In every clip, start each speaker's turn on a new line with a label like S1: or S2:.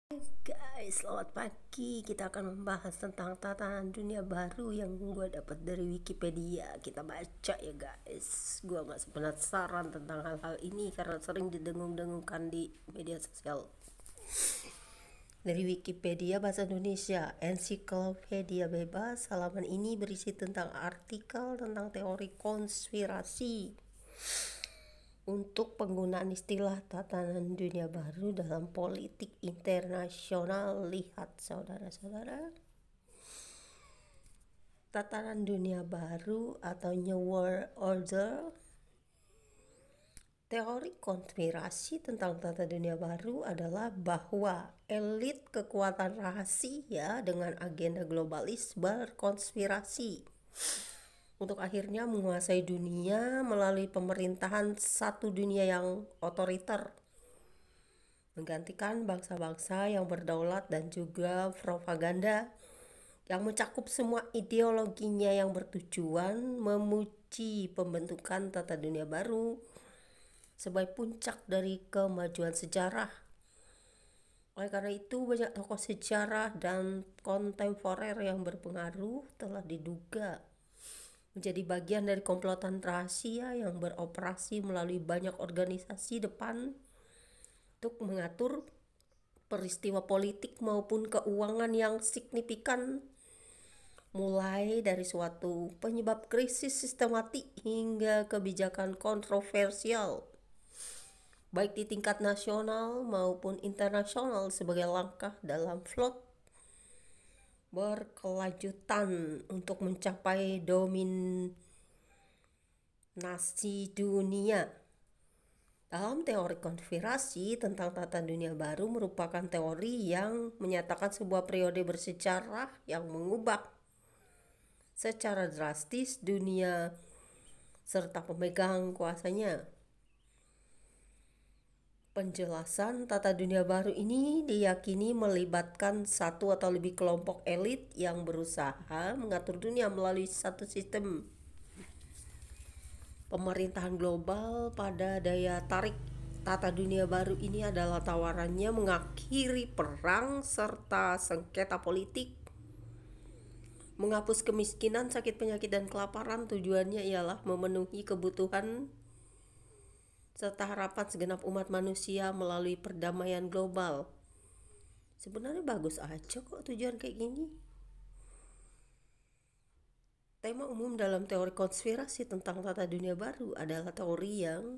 S1: Guys, selamat pagi. Kita akan membahas tentang tatanan dunia baru yang gue dapat dari Wikipedia. Kita baca ya guys. Gue gak penasaran tentang hal-hal ini karena sering didengung-dengungkan di media sosial. Dari Wikipedia Bahasa Indonesia, ensiklopedia bebas. Halaman ini berisi tentang artikel tentang teori konspirasi. Untuk penggunaan istilah tatanan dunia baru dalam politik internasional, lihat saudara-saudara. Tatanan dunia baru atau New World Order. Teori konspirasi tentang tata dunia baru adalah bahwa elit kekuatan rahasia dengan agenda globalis berkonspirasi untuk akhirnya menguasai dunia melalui pemerintahan satu dunia yang otoriter, menggantikan bangsa-bangsa yang berdaulat dan juga propaganda yang mencakup semua ideologinya yang bertujuan memuji pembentukan tata dunia baru sebagai puncak dari kemajuan sejarah. Oleh karena itu, banyak tokoh sejarah dan kontemporer yang berpengaruh telah diduga menjadi bagian dari komplotan rahasia yang beroperasi melalui banyak organisasi depan untuk mengatur peristiwa politik maupun keuangan yang signifikan, mulai dari suatu penyebab krisis sistematik hingga kebijakan kontroversial, baik di tingkat nasional maupun internasional sebagai langkah dalam plot berkelanjutan untuk mencapai dominasi dunia. Dalam teori konspirasi tentang tata dunia baru merupakan teori yang menyatakan sebuah periode bersejarah yang mengubah secara drastis dunia serta pemegang kuasanya. Penjelasan tata dunia baru ini diyakini melibatkan satu atau lebih kelompok elit yang berusaha mengatur dunia melalui satu sistem pemerintahan global. Pada daya tarik tata dunia baru ini adalah tawarannya mengakhiri perang serta sengketa politik, menghapus kemiskinan, sakit penyakit, dan kelaparan. Tujuannya ialah memenuhi kebutuhan serta harapan segenap umat manusia melalui perdamaian global. Sebenarnya bagus aja kok tujuan kayak gini. Tema umum dalam teori konspirasi tentang tata dunia baru adalah teori yang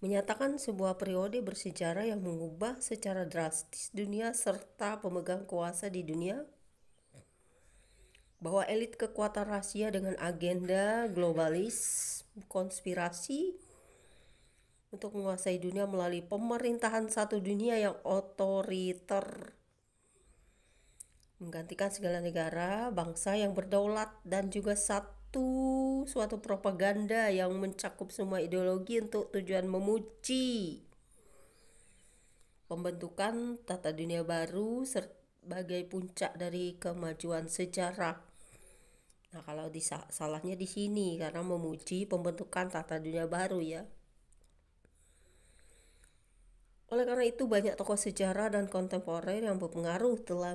S1: menyatakan sebuah periode bersejarah yang mengubah secara drastis dunia serta pemegang kuasa di dunia, bahwa elit kekuatan rahasia dengan agenda globalis konspirasi untuk menguasai dunia melalui pemerintahan satu dunia yang otoriter, menggantikan segala negara, bangsa yang berdaulat, dan juga suatu propaganda yang mencakup semua ideologi untuk tujuan memuji pembentukan tata dunia baru sebagai puncak dari kemajuan sejarah. Nah, kalau salahnya di sini karena memuji pembentukan tata dunia baru ya. Oleh karena itu, banyak tokoh sejarah dan kontemporer yang berpengaruh telah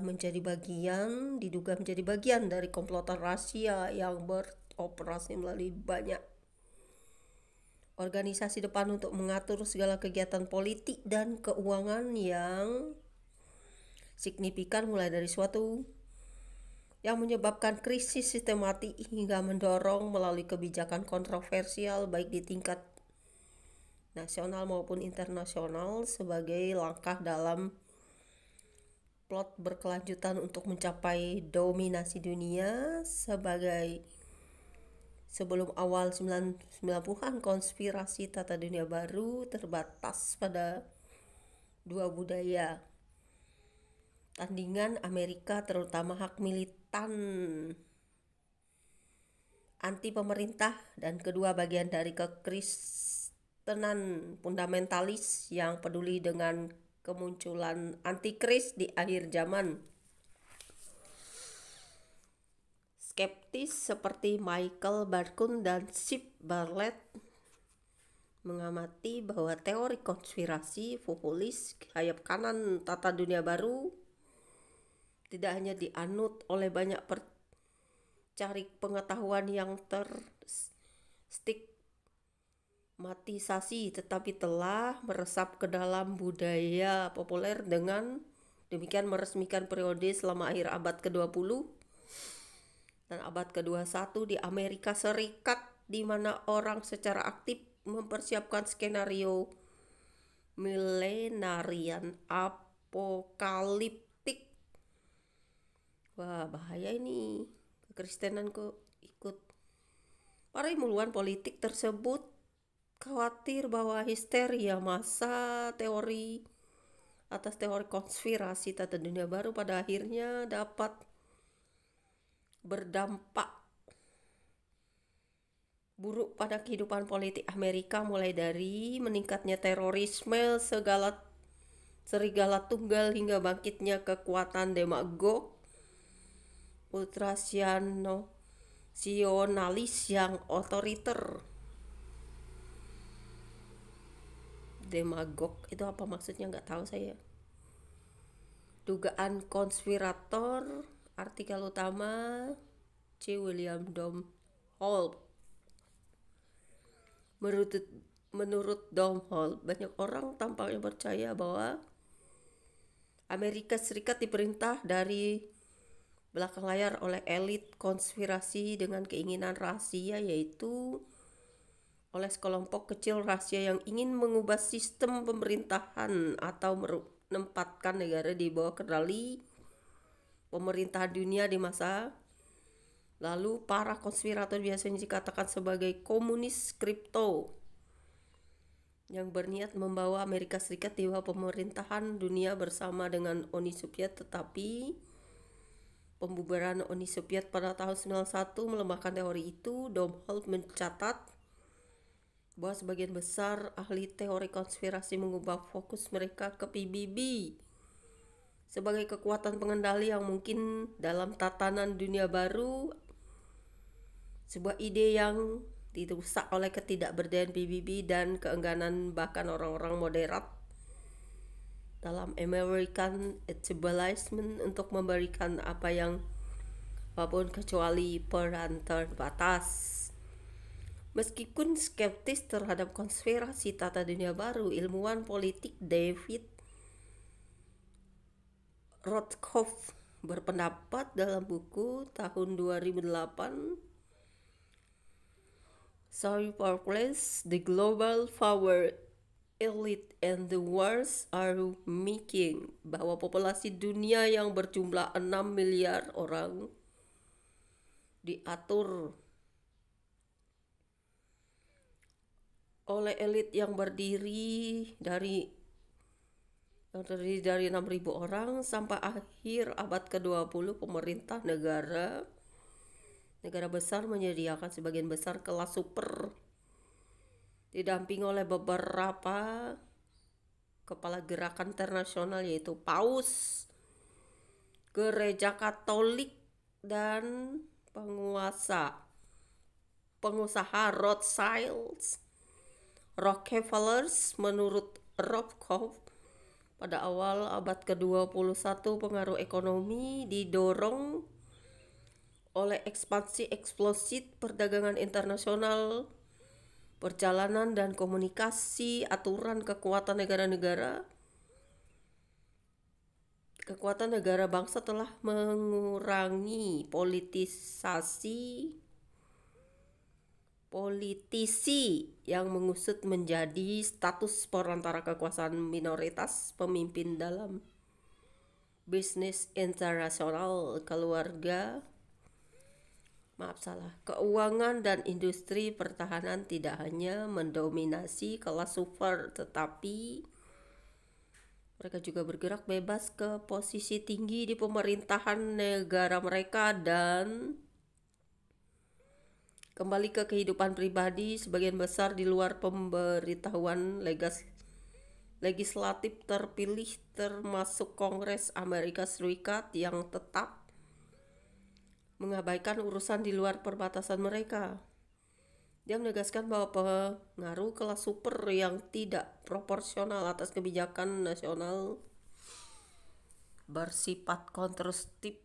S1: diduga menjadi bagian dari komplotan rahasia yang beroperasi melalui banyak organisasi depan untuk mengatur segala kegiatan politik dan keuangan yang signifikan, mulai dari suatu yang menyebabkan krisis sistematik hingga mendorong melalui kebijakan kontroversial baik di tingkat nasional maupun internasional sebagai langkah dalam plot berkelanjutan untuk mencapai dominasi dunia. Sebelum awal 90-an, konspirasi tata dunia baru terbatas pada dua budaya tandingan Amerika, terutama hak militan anti pemerintah, dan kedua bagian dari kekristenan fundamentalis yang peduli dengan kemunculan antikris di akhir zaman. Skeptis seperti Michael Barkun dan Chip Bartlett mengamati bahwa teori konspirasi populis sayap kanan tata dunia baru tidak hanya dianut oleh banyak pencari pengetahuan yang terstigmatisasi, tetapi telah meresap ke dalam budaya populer, dengan demikian meresmikan periode selama akhir abad ke-20 dan abad ke-21 di Amerika Serikat, di mana orang secara aktif mempersiapkan skenario millenarian apokaliptik. Wah, bahaya ini. Kekristenan kok ikut. Para ilmuwan politik tersebut khawatir bahwa histeria massa teori atas teori konspirasi tata dunia baru pada akhirnya dapat berdampak buruk pada kehidupan politik Amerika, mulai dari meningkatnya terorisme serigala tunggal hingga bangkitnya kekuatan demagog ultrasionalis yang otoriter. Demagog itu apa maksudnya, nggak tahu saya. Dugaan konspirator, artikel utama C. William Domhoff. Menurut Domhoff, banyak orang tampaknya percaya bahwa Amerika Serikat diperintah dari belakang layar oleh elit konspirasi dengan keinginan rahasia, yaitu oleh sekelompok kecil rahasia yang ingin mengubah sistem pemerintahan atau menempatkan negara di bawah kendali pemerintahan dunia di masa lalu. Para konspirator biasanya dikatakan sebagai komunis kripto yang berniat membawa Amerika Serikat di bawah pemerintahan dunia bersama dengan Uni Soviet, tetapi pembubaran Uni Soviet pada tahun 1991 melemahkan teori itu. Domhoff mencatat bahwa sebagian besar ahli teori konspirasi mengubah fokus mereka ke PBB sebagai kekuatan pengendali yang mungkin dalam tatanan dunia baru, sebuah ide yang dirusak oleh ketidakberdayaan PBB dan keengganan bahkan orang-orang moderat dalam American establishment untuk memberikan apapun kecuali peran terbatas. Meskipun skeptis terhadap konspirasi tata dunia baru, ilmuwan politik David Rothkopf berpendapat dalam buku tahun 2008 Cyberplace, The Global Power Elite and the Wars Are Making, bahwa populasi dunia yang berjumlah 6 miliar orang diatur oleh elit yang terdiri dari 6.000 orang. Sampai akhir abad ke-20, pemerintah negara besar menyediakan sebagian besar kelas super, didampingi oleh beberapa kepala gerakan internasional, yaitu Paus, Gereja Katolik, dan pengusaha Rothschilds, Rockefellers. Menurut Rothkopf, pada awal abad ke-21 pengaruh ekonomi didorong oleh ekspansi eksplosif perdagangan internasional, perjalanan dan komunikasi, aturan kekuatan negara bangsa telah mengurangi politisi yang mengusut menjadi status perantara kekuasaan minoritas pemimpin dalam bisnis internasional, keuangan dan industri pertahanan tidak hanya mendominasi kelas super, tetapi mereka juga bergerak bebas ke posisi tinggi di pemerintahan negara mereka dan kembali ke kehidupan pribadi, sebagian besar di luar pemberitahuan legislatif terpilih, termasuk Kongres Amerika Serikat yang tetap mengabaikan urusan di luar perbatasan mereka. Dia menegaskan bahwa pengaruh kelas super yang tidak proporsional atas kebijakan nasional bersifat konstruktif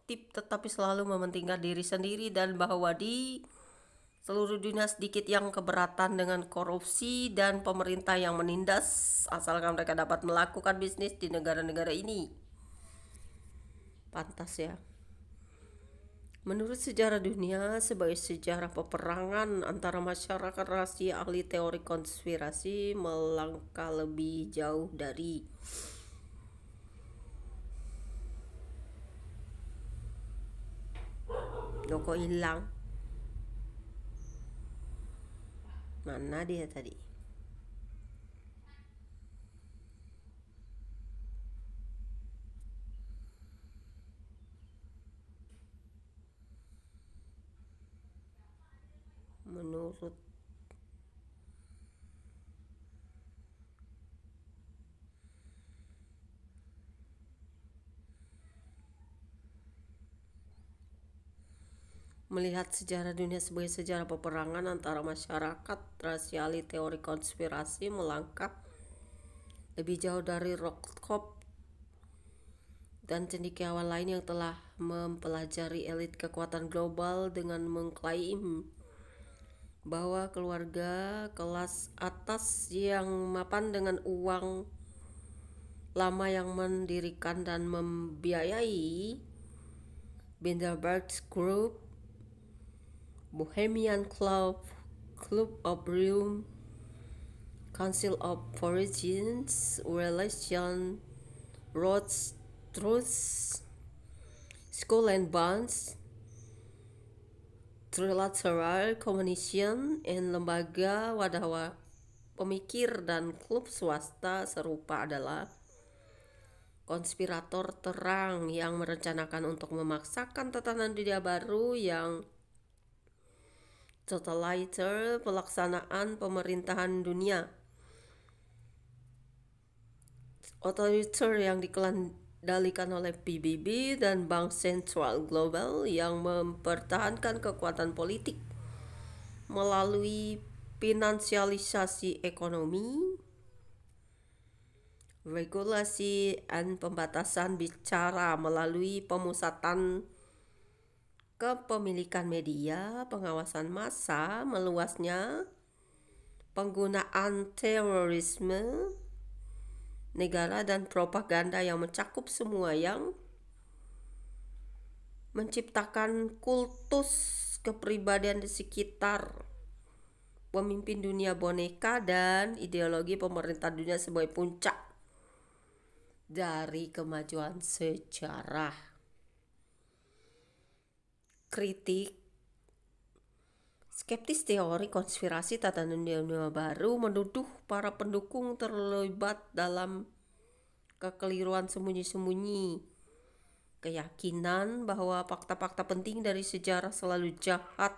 S1: tetapi selalu mementingkan diri sendiri, dan bahwa di seluruh dunia sedikit yang keberatan dengan korupsi dan pemerintah yang menindas asalkan mereka dapat melakukan bisnis di negara-negara ini. Pantas ya. Menurut sejarah dunia sebagai sejarah peperangan antara masyarakat rahasia, ahli teori konspirasi melangkah lebih jauh dari Joko hilang. Mana dia tadi? Menurut melihat sejarah dunia sebagai sejarah peperangan antara masyarakat rahasia, ahli teori konspirasi melangkah lebih jauh dari Rothkopf dan cendekiawan lain yang telah mempelajari elit kekuatan global dengan mengklaim bahwa keluarga kelas atas yang mapan dengan uang lama yang mendirikan dan membiayai Bilderberg Group, Bohemian Club, Club of Rome, Council of Foreign Relations, Rhodes Trust, Skull and Bones, Trilateral Commission, and lembaga wadah pemikir dan klub swasta serupa adalah konspirator terang yang merencanakan untuk memaksakan tatanan dunia baru yang totaliter, pelaksanaan pemerintahan dunia otoriter yang dikendalikan oleh PBB dan Bank Sentral Global yang mempertahankan kekuatan politik melalui finansialisasi ekonomi, regulasi dan pembatasan bicara melalui pemusatan kepemilikan media, pengawasan massa, meluasnya penggunaan terorisme negara, dan propaganda yang mencakup semua, yang menciptakan kultus kepribadian di sekitar pemimpin dunia boneka dan ideologi pemerintah dunia sebagai puncak dari kemajuan sejarah. Kritik skeptis teori konspirasi tatanan dunia baru menuduh para pendukung terlibat dalam kekeliruan sembunyi-sembunyi, keyakinan bahwa fakta-fakta penting dari sejarah selalu jahat,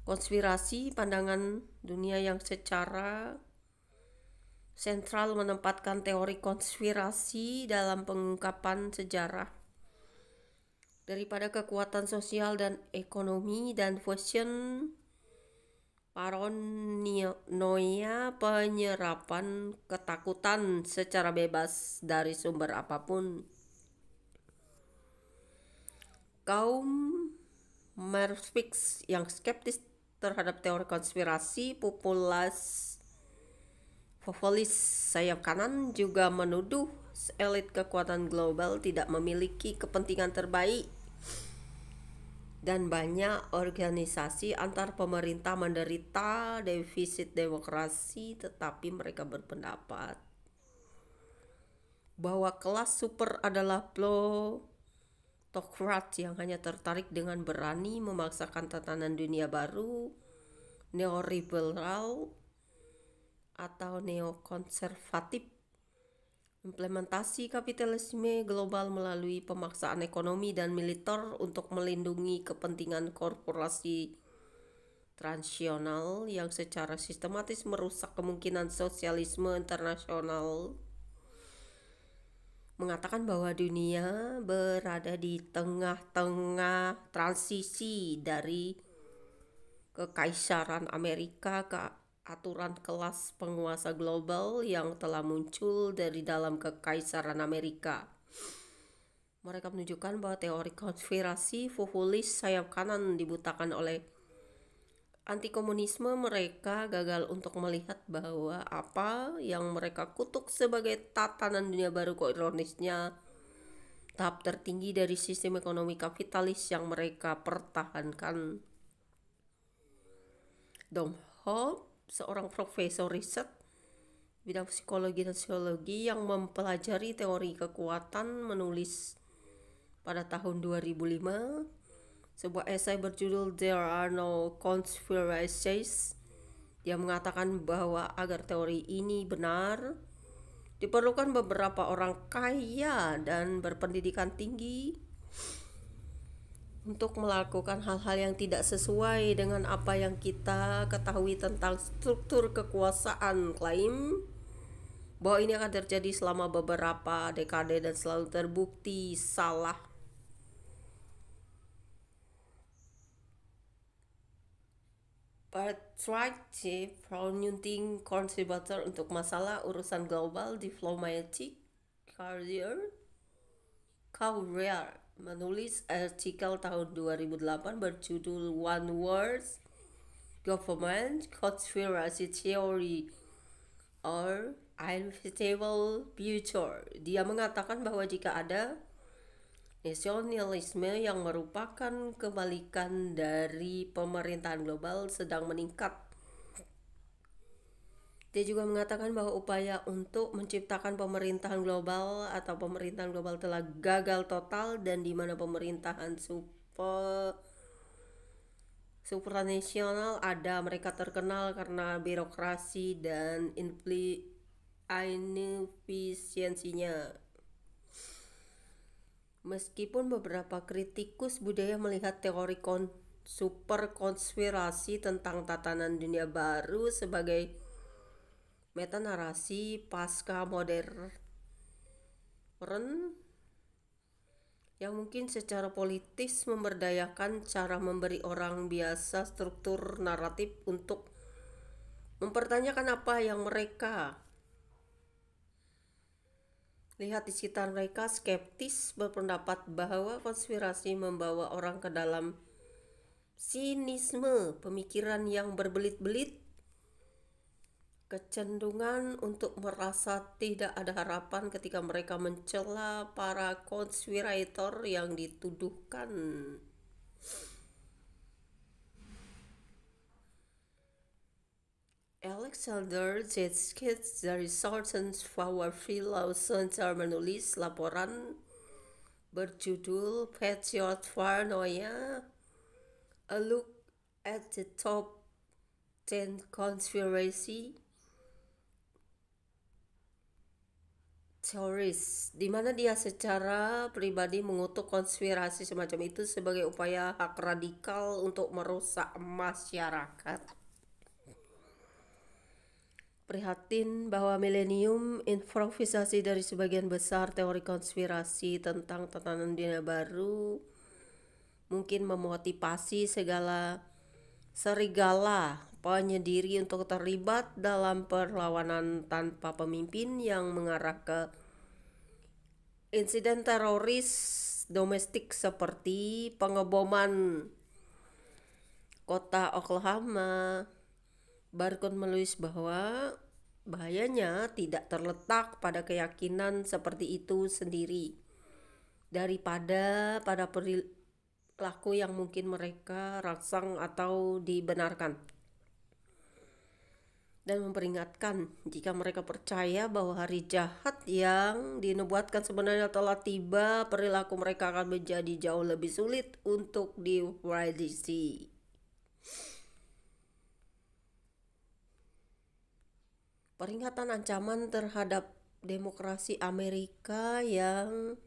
S1: konspirasi, pandangan dunia yang secara sentral menempatkan teori konspirasi dalam pengungkapan sejarah daripada kekuatan sosial dan ekonomi dan fashion, paranoia, penyerapan ketakutan secara bebas dari sumber apapun. Kaum Marxist yang skeptis terhadap teori konspirasi populis sayap kanan juga menuduh elit kekuatan global tidak memiliki kepentingan terbaik, dan banyak organisasi antar pemerintah menderita defisit demokrasi, tetapi mereka berpendapat bahwa kelas super adalah plutokrat yang hanya tertarik dengan berani memaksakan tatanan dunia baru, neoliberal atau neokonservatif, implementasi kapitalisme global melalui pemaksaan ekonomi dan militer untuk melindungi kepentingan korporasi transnasional yang secara sistematis merusak kemungkinan sosialisme internasional, mengatakan bahwa dunia berada di tengah-tengah transisi dari kekaisaran Amerika ke aturan kelas penguasa global yang telah muncul dari dalam kekaisaran Amerika. Mereka menunjukkan bahwa teori konspirasi populis sayap kanan dibutakan oleh anti-komunisme. Mereka gagal untuk melihat bahwa apa yang mereka kutuk sebagai tatanan dunia baru, kok ironisnya tahap tertinggi dari sistem ekonomi kapitalis yang mereka pertahankan. Dong Ho, seorang profesor riset bidang psikologi dan sosiologi yang mempelajari teori kekuatan, menulis pada tahun 2005 sebuah esai berjudul There Are No Conspiracies. Dia mengatakan bahwa agar teori ini benar, diperlukan beberapa orang kaya dan berpendidikan tinggi untuk melakukan hal-hal yang tidak sesuai dengan apa yang kita ketahui tentang struktur kekuasaan. Klaim bahwa ini akan terjadi selama beberapa dekade dan selalu terbukti salah. Bertrand Pronunting, kontributor untuk masalah urusan global diplomatic Career, menulis artikel tahun 2008 berjudul One World Government Conspiracy Theory or Inevitable Future. Dia mengatakan bahwa jika ada nasionalisme yang merupakan kebalikan dari pemerintahan global sedang meningkat. Dia juga mengatakan bahwa upaya untuk menciptakan pemerintahan global atau pemerintahan global telah gagal total, dan di mana pemerintahan supranasional ada, mereka terkenal karena birokrasi dan inefisiensinya. Meskipun beberapa kritikus budaya melihat teori super konspirasi tentang tatanan dunia baru sebagai metanarasi pasca modern yang mungkin secara politis memberdayakan cara memberi orang biasa struktur naratif untuk mempertanyakan apa yang mereka lihat di sekitar mereka. Skeptis berpendapat bahwa konspirasi membawa orang ke dalam sinisme pemikiran yang berbelit-belit, kecenderungan untuk merasa tidak ada harapan ketika mereka mencela para konspirator yang dituduhkan. Alexander Zetskis dari Southern Poverty Law Center menulis laporan berjudul Patriot Paranoia, A Look at the Top 10 Conspiracy Theories, di mana dia secara pribadi mengutuk konspirasi semacam itu sebagai upaya hak radikal untuk merusak masyarakat. Prihatin bahwa milenium improvisasi dari sebagian besar teori konspirasi tentang tatanan dunia baru mungkin memotivasi segala serigala penyendiri untuk terlibat dalam perlawanan tanpa pemimpin yang mengarah ke insiden teroris domestik seperti pengeboman kota Oklahoma. Barkun menulis bahwa bahayanya tidak terletak pada keyakinan seperti itu sendiri, daripada pada perilaku yang mungkin mereka rangsang atau dibenarkan, dan memperingatkan jika mereka percaya bahwa hari jahat yang dinubuatkan sebenarnya telah tiba, perilaku mereka akan menjadi jauh lebih sulit untuk diprediksi. Peringatan ancaman terhadap demokrasi Amerika yang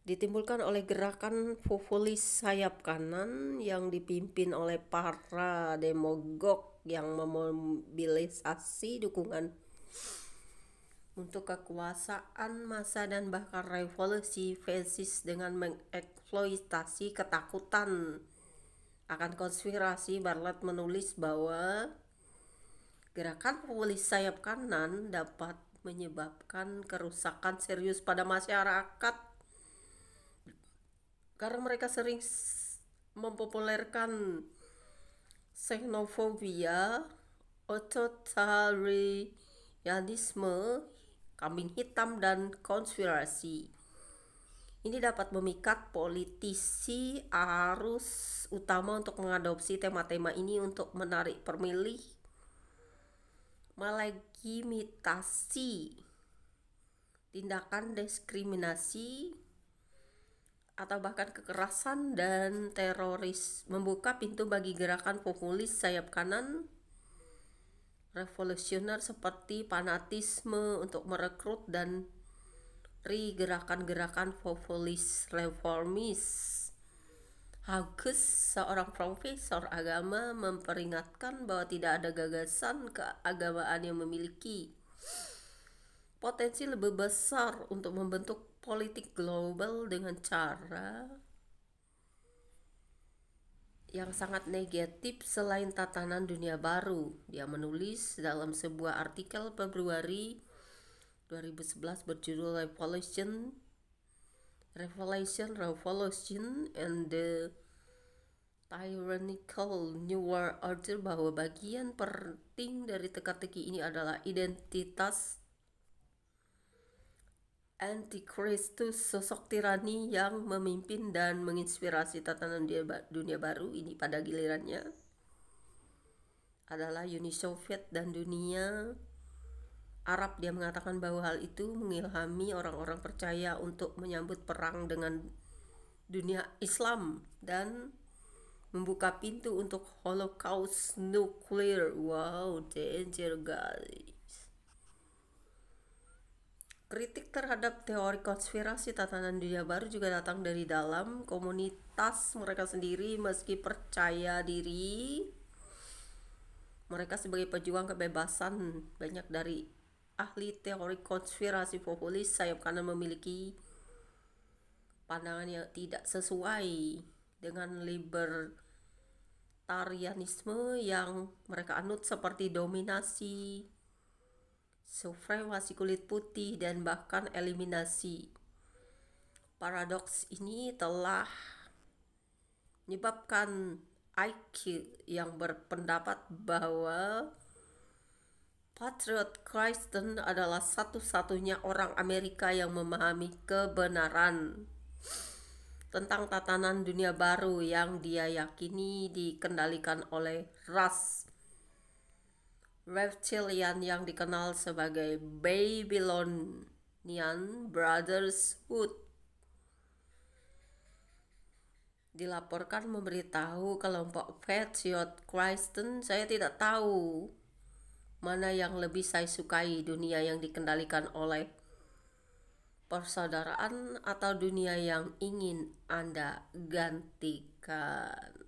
S1: ditimbulkan oleh gerakan populis sayap kanan yang dipimpin oleh para demagog yang memobilisasi dukungan untuk kekuasaan massa dan bahkan revolusi fasis dengan mengeksploitasi ketakutan akan konspirasi, Bartlett menulis bahwa gerakan populis sayap kanan dapat menyebabkan kerusakan serius pada masyarakat karena mereka sering mempopulerkan xenofobia, otoritarianisme, kambing hitam, dan konspirasi. Ini dapat memikat politisi arus utama untuk mengadopsi tema-tema ini untuk menarik pemilih, melegitimasi tindakan diskriminasi atau bahkan kekerasan dan teroris, membuka pintu bagi gerakan populis sayap kanan revolusioner seperti fanatisme untuk merekrut dan gerakan-gerakan populis reformis. Hughes, seorang profesor agama, memperingatkan bahwa tidak ada gagasan keagamaan yang memiliki potensi lebih besar untuk membentuk politik global dengan cara yang sangat negatif selain tatanan dunia baru. Dia menulis dalam sebuah artikel Februari 2011 berjudul Revelation and the Tyrannical New World Order bahwa bagian penting dari teka-teki ini adalah identitas Antikristus, sosok tirani yang memimpin dan menginspirasi tatanan dunia baru ini pada gilirannya adalah Uni Soviet dan dunia Arab. Dia mengatakan bahwa hal itu mengilhami orang-orang percaya untuk menyambut perang dengan dunia Islam dan membuka pintu untuk Holocaust nuklir. Wow, danger guys. Kritik terhadap teori konspirasi tatanan dunia baru juga datang dari dalam komunitas mereka sendiri. Meski percaya diri mereka sebagai pejuang kebebasan, banyak dari ahli teori konspirasi populis sayap kanan memiliki pandangan yang tidak sesuai dengan libertarianisme yang mereka anut, seperti dominasi, supremasi kulit putih, dan bahkan eliminasi. Paradoks ini telah menyebabkan IQ yang berpendapat bahwa Patriot Kristen adalah satu-satunya orang Amerika yang memahami kebenaran tentang tatanan dunia baru yang dia yakini dikendalikan oleh ras reptilian yang dikenal sebagai Babylonian Brotherhood. Dilaporkan memberitahu kelompok Patriot Kristen, "Saya tidak tahu mana yang lebih saya sukai, dunia yang dikendalikan oleh persaudaraan atau dunia yang ingin Anda gantikan."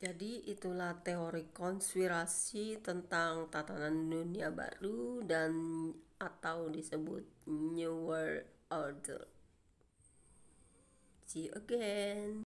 S1: Jadi itulah teori konspirasi tentang tatanan dunia baru dan atau disebut New World Order. See you again.